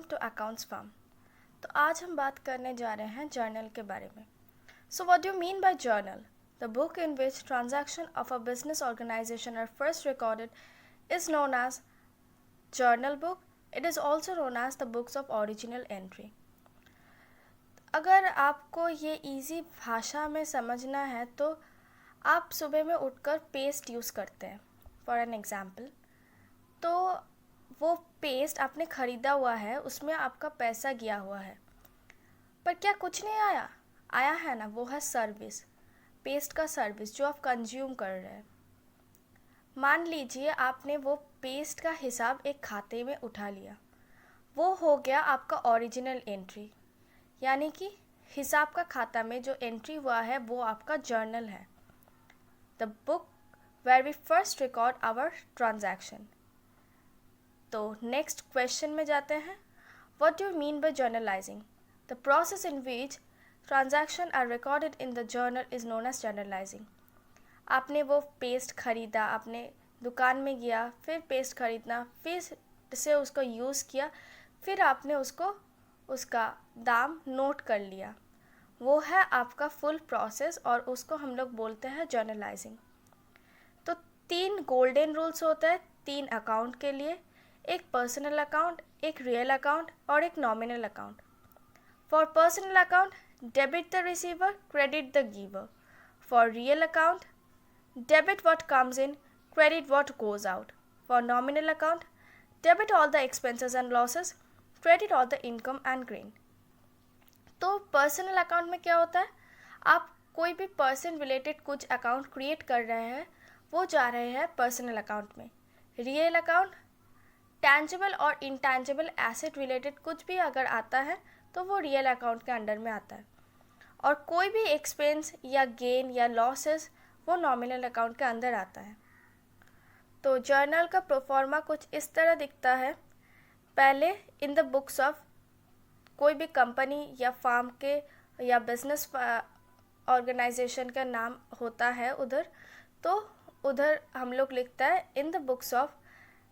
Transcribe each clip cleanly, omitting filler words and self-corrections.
To accounts farm. तो आज हम बात करने जा रहे हैं जर्नल के बारे में। So what do you mean by journal? The book in which transaction of a business organisation are first recorded is known as journal book. It is also known as the books of original entry. अगर आपको ये easy भाषा में समझना है तो आप सुबह में उठकर पेस्ट यूज़ करते हैं फॉर एन एग्ज़ाम्पल। तो वो पेस्ट आपने ख़रीदा हुआ है, उसमें आपका पैसा गया हुआ है, पर क्या कुछ नहीं आया? आया है ना, वो है सर्विस, पेस्ट का सर्विस जो आप कंज्यूम कर रहे हैं। मान लीजिए आपने वो पेस्ट का हिसाब एक खाते में उठा लिया, वो हो गया आपका ओरिजिनल एंट्री, यानी कि हिसाब का खाता में जो एंट्री हुआ है वो आपका जर्नल है, the book where we first record our transaction. तो नेक्स्ट क्वेश्चन में जाते हैं। What do you mean by journalising? The process in which transaction are recorded in the journal is known as journalising. आपने वो paste ख़रीदा, आपने दुकान में गया, फिर पेस्ट ख़रीदना, फिर से उसको यूज़ किया, फिर आपने उसका दाम नोट कर लिया, वो है आपका फुल प्रोसेस और उसको हम लोग बोलते हैं जर्नलाइजिंग। तो 3 गोल्डन रूल्स होते हैं 3 अकाउंट के लिए, एक पर्सनल अकाउंट, एक रियल अकाउंट और एक nominal account. For personal account, debit the receiver, credit the giver. For real account, debit what comes in, credit what goes out. For nominal account, debit all the expenses and losses, credit all the income and gain. तो personal account में क्या होता है? आप कोई भी person related कुछ account create कर रहे हैं, वो जा रहे हैं पर्सनल अकाउंट में। रियल अकाउंट, टैंजिबल और इनटैंजिबल एसेट रिलेटेड कुछ भी अगर आता है तो वो रियल अकाउंट के अंडर में आता है, और कोई भी एक्सपेंस या गेन या लॉसेस वो नॉमिनल अकाउंट के अंदर आता है। तो जर्नल का प्रोफॉर्मा कुछ इस तरह दिखता है। पहले इन द बुक्स ऑफ कोई भी कंपनी या फार्म के या बिजनेस ऑर्गेनाइजेशन का नाम होता है उधर, तो उधर हम लोग लिखता है in the books of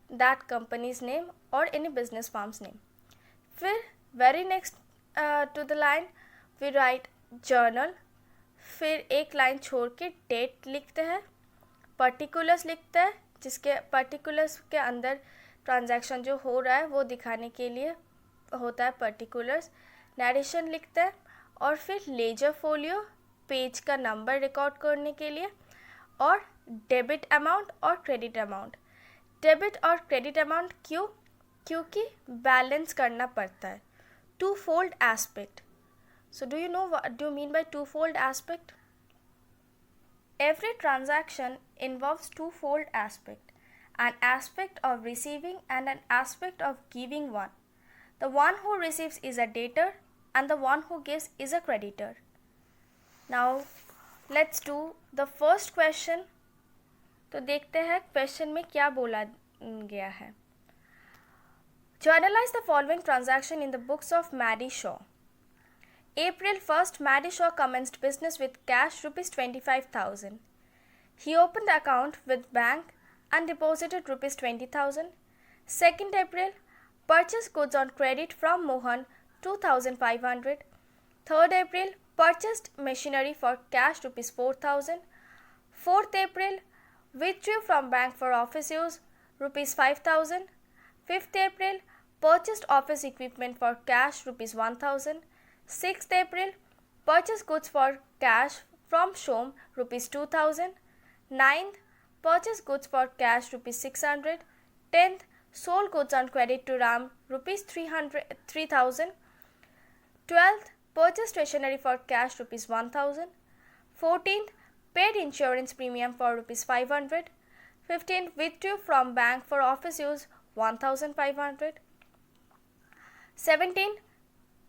that company's name और एनी बिजनेस फार्म्स नेम। फिर very next to the line we write journal, फिर एक लाइन छोड़ के डेट लिखते हैं, पर्टिकुलर्स लिखते हैं, जिसके पर्टिकुलर्स के अंदर ट्रांजैक्शन जो हो रहा है वो दिखाने के लिए होता है पर्टिकुलर्स। नरेशन लिखते हैं और फिर लेजर फोलियो, पेज का नंबर रिकॉर्ड करने के लिए, और डेबिट अमाउंट और क्रेडिट अमाउंट। डेबिट और क्रेडिट अमाउंट क्यों? क्योंकि बैलेंस करना पड़ता है, twofold aspect. So do you know what do you mean by twofold aspect? Every transaction involves twofold aspect, an aspect of receiving and an aspect of giving one. The one who receives is a debtor and the one who gives is a creditor. Now let's do the first question. तो देखते हैं question में क्या बोला गया है। Journalize the following transaction in the books of Maddie Shaw. April 1st, Maddie Shaw commenced business with cash rupees 25,000. He opened the account with bank and deposited rupees 20,000. 2nd April, purchased goods on credit from Mohan 2,500. 3rd April, purchased machinery for cash rupees 4,000. 4th April, withdrew from bank for office use rupees 5,000. 5th April, purchased office equipment for cash rupees 1,000. 6th April, purchased goods for cash from Shom rupees 2,000. 9th, purchased goods for cash rupees 600. 10th, sold goods on credit to Ram rupees 3,000. 12th, purchased stationery for cash rupees 1,000. 14th, paid insurance premium for rupees 500. 15th, withdrew from bank for office use 1,500. 17th,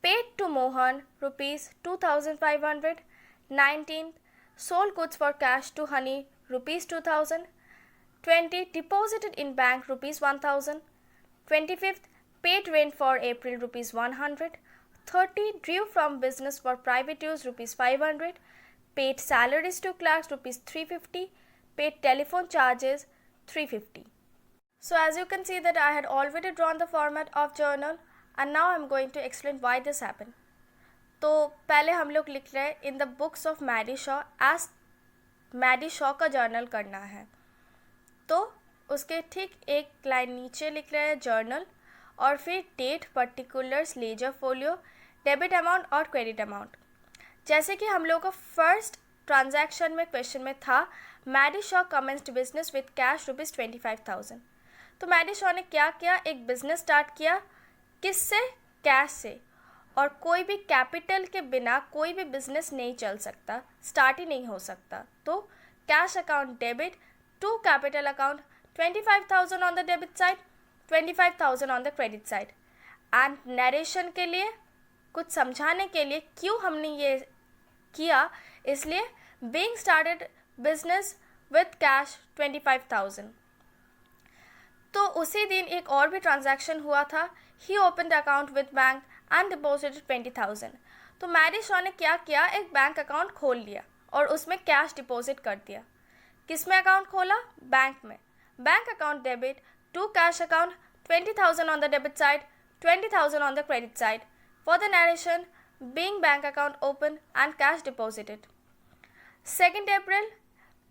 paid to Mohan rupees 2,500. 19th, sold goods for cash to Honey rupees 2,000. 20, deposited in bank rupees 1,000. 25th, paid rent for April rupees 100. 30, drew from business for private use rupees 500. Paid salaries to clerks rupees 350. Paid telephone charges 350. So as you can see that I had already drawn the format of journal. And now I am going to explain why this happen. तो पहले हम लोग लिख रहे हैं in the books of Maddy Shaw, as Maddy Shaw का journal करना है। तो उसके ठीक एक लाइन नीचे लिख रहे हैं जर्नल, और फिर date, particulars, ledger folio, debit amount और क्रेडिट अमाउंट। जैसे कि हम लोग का फर्स्ट ट्रांजैक्शन में क्वेश्चन में था, Maddy Shaw commenced business with cash ₹25,000। तो मैडी शॉ ने क्या किया, एक बिजनेस स्टार्ट किया, किससे, कैश से। और कोई भी कैपिटल के बिना कोई भी बिजनेस नहीं चल सकता, स्टार्ट ही नहीं हो सकता। तो cash account debit to capital account, 25,000 on the debit side, 25,000 on the credit side. And narration के लिए, कुछ समझाने के लिए क्यों हमने ये किया, इसलिए being started business with cash 25,000। तो उसी दिन एक और भी ट्रांजैक्शन हुआ था, he open account with bank and deposited 20,000। तो मैडी शॉ ने क्या किया, एक बैंक अकाउंट खोल लिया और उसमें कैश डिपॉजिट कर दिया। किस में अकाउंट खोला, बैंक में। Bank account debit to cash account, 20,000 on the debit side, 20,000 on the credit side. For the narration, being bank account open and cash deposited. 2 April,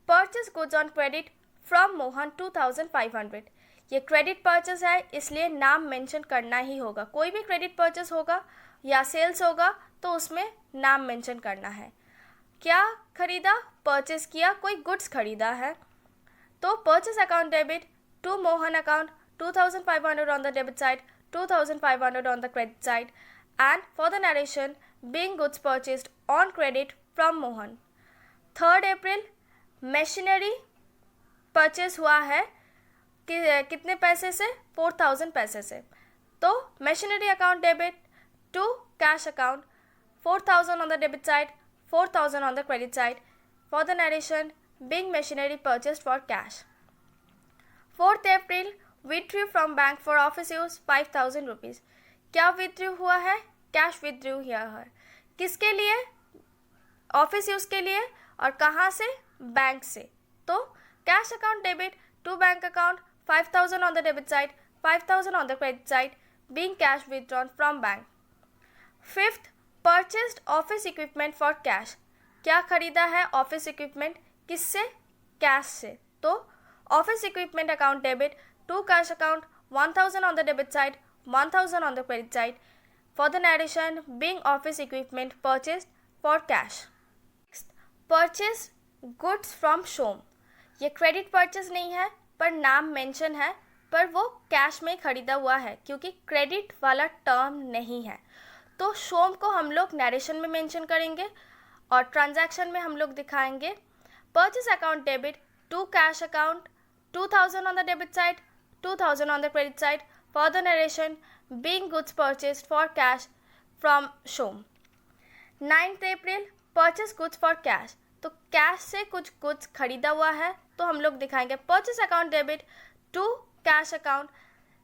purchase goods on credit from Mohan 2,500। ये credit purchase है, इसलिए नाम mention करना ही होगा। कोई भी credit purchase होगा या सेल्स होगा तो उसमें नाम मेंशन करना है। क्या खरीदा, परचेस किया, कोई गुड्स खरीदा है। तो purchase account debit to Mohan account, 2,500 on the debit side, 2,500 on the credit side. And for the narration, being goods purchased on credit from Mohan. 3 April, machinery purchase हुआ है कितने पैसे से, 4,000 पैसे से। तो machinery account debit to cash account, 4,000 on the debit side, 4,000 on the credit side. For the narration, being machinery purchased for cash. 4 April, withdrew from bank for office use 5,000 rupees. क्या withdrew हुआ है, cash withdrew हुआ है। किसके लिए, office use के लिए, और कहाँ से, बैंक से। तो cash account debit to bank account, 5,000 on the debit side, 5,000 on the credit side, being cash withdrawn from bank. 5th, purchased office equipment for cash. क्या खरीदा है, ऑफिस इक्विपमेंट, किससे, कैश से। तो office equipment account debit to cash account, 1,000 on the debit side, 1,000 on the credit side. For the narration, being office equipment purchased for cash. Next, purchased goods from showroom. ये credit purchase नहीं है, पर नाम mention है, पर वो cash में खरीदा हुआ है क्योंकि क्रेडिट वाला टर्म नहीं है। तो शोम को हम लोग नरेशन में मेंशन करेंगे और ट्रांजैक्शन में हम लोग दिखाएंगे purchase account debit to cash account, 2,000 on the debit side, 2,000 on the credit side. For the narration, being goods purchased for cash from Shome. 9 April, purchase goods for cash. तो cash से कुछ goods खरीदा हुआ है, तो हम लोग दिखाएंगे purchase account debit to cash account,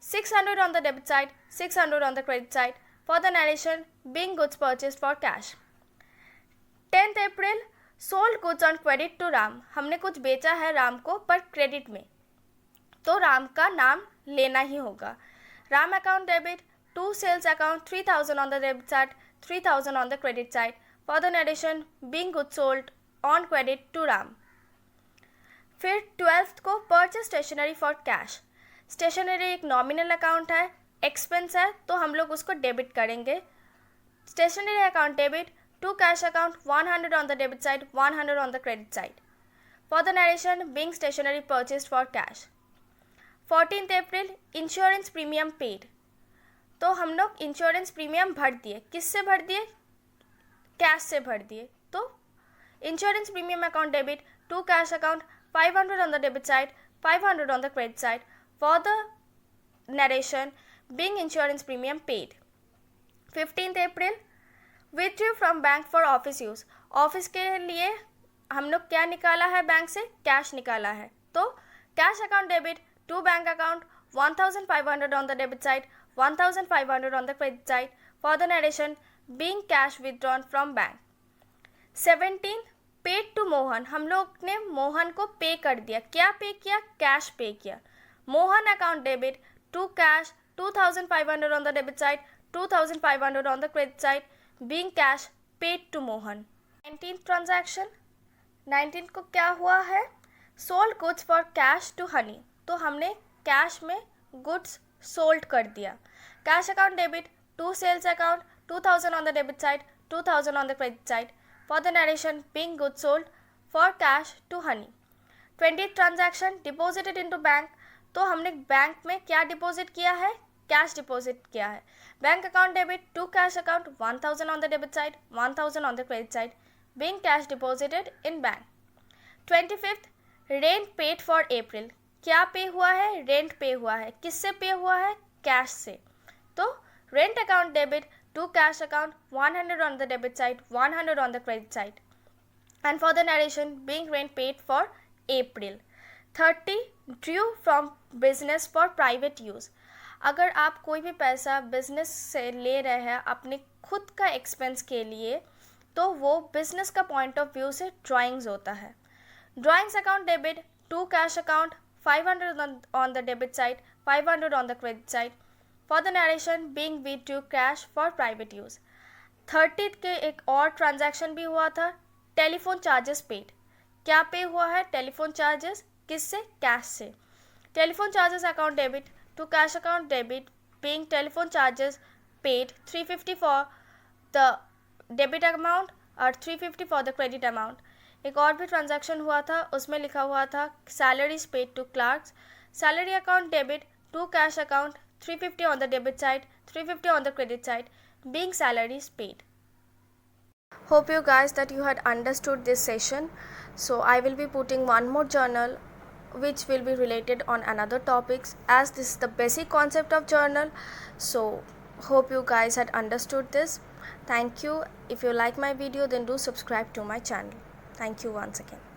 600 on the debit side, 600 on the credit side. For the narration, being goods purchased for cash. 10 April, sold goods on credit to Ram. हमने कुछ बेचा है राम को, पर क्रेडिट में, तो राम का नाम लेना ही होगा। Ram account debit to sales account, 3,000 on the debit side, 3,000 on the credit side. For the narration, being goods sold on credit to Ram. फिर 12th को purchase stationery for cash. Stationery एक नॉमिनल अकाउंट है, एक्सपेंस है, तो हम लोग उसको debit करेंगे। Stationery account debit to cash account, 100 on the debit side, 100 on the credit side. For the narration, being stationery purchased for cash. 14 April, insurance premium paid. तो हम लोग इंश्योरेंस प्रीमियम भर दिए, किससे भर दिए, कैश से भर दिए। तो insurance premium account debit to cash account, 500 on the debit side, 500 on the credit side. For the narration, being insurance premium paid. 15th April, withdrew from bank for office use. Office के लिए हम लोग क्या निकाला है, bank से cash निकाला है। तो cash account debit to bank account, 1,500 on the debit side, 1,500 on the credit side. For the narration, being cash withdrawn from bank. 17, paid to Mohan. हम लोग ने मोहन को पे कर दिया। क्या पे किया, कैश पे किया। Mohan account debit to cash, 2,500 on the debit side, 2,500 on the credit side, being cash paid to Mohan. 19th transaction, 19th को क्या हुआ है, sold goods for cash to Honey. तो हमने कैश में गुड्स सोल्ड कर दिया. Cash account debit to sales account, 2,000 on the debit side, 2,000 on the credit side. For the narration, being goods sold for cash to Honey. 20th transaction, deposited into bank. तो हमने bank में क्या deposit किया है, cash deposit किया है. Bank account debit to cash account, 1,000 on the debit side, 1,000 on the credit side, being cash deposited in bank. 25th, rent paid for April. क्या pay हुआ है, रेंट पे हुआ है. किससे पे हुआ है, कैश से. तो rent account debit to cash account, 100 on the debit side, 100 on the credit side. And for the narration, being rent paid for April. 30, drew from business for private use. अगर आप कोई भी पैसा बिजनेस से ले रहे हैं अपने खुद का एक्सपेंस के लिए, तो वो बिजनेस का पॉइंट ऑफ व्यू से ड्राइंग्स होता है. Drawings account debit to cash account, 500 on the debit side, 500 on the credit side. For the narration, being with to cash for private use. 30th के एक और ट्रांजैक्शन भी हुआ था, टेलीफोन चार्जेस पेड. क्या पे हुआ है, टेलीफोन चार्जेस. किससे, कैश से. Telephone charges account debit to cash account debit, being telephone charges paid 350 for the debit amount और 350 for the credit amount. एक और भी ट्रांजैक्शन हुआ था, उसमें लिखा हुआ था salaries paid to clerks. Salary account debit to cash account, 350 on the debit side, 350 on the credit side, being salaries paid. Hope you guys that you had understood this session. So I will be putting one more journal which will be related on another topics, as this is the basic concept of journal. So hope you guys had understood this. Thank you. If you like my video, then do subscribe to my channel. Thank you once again.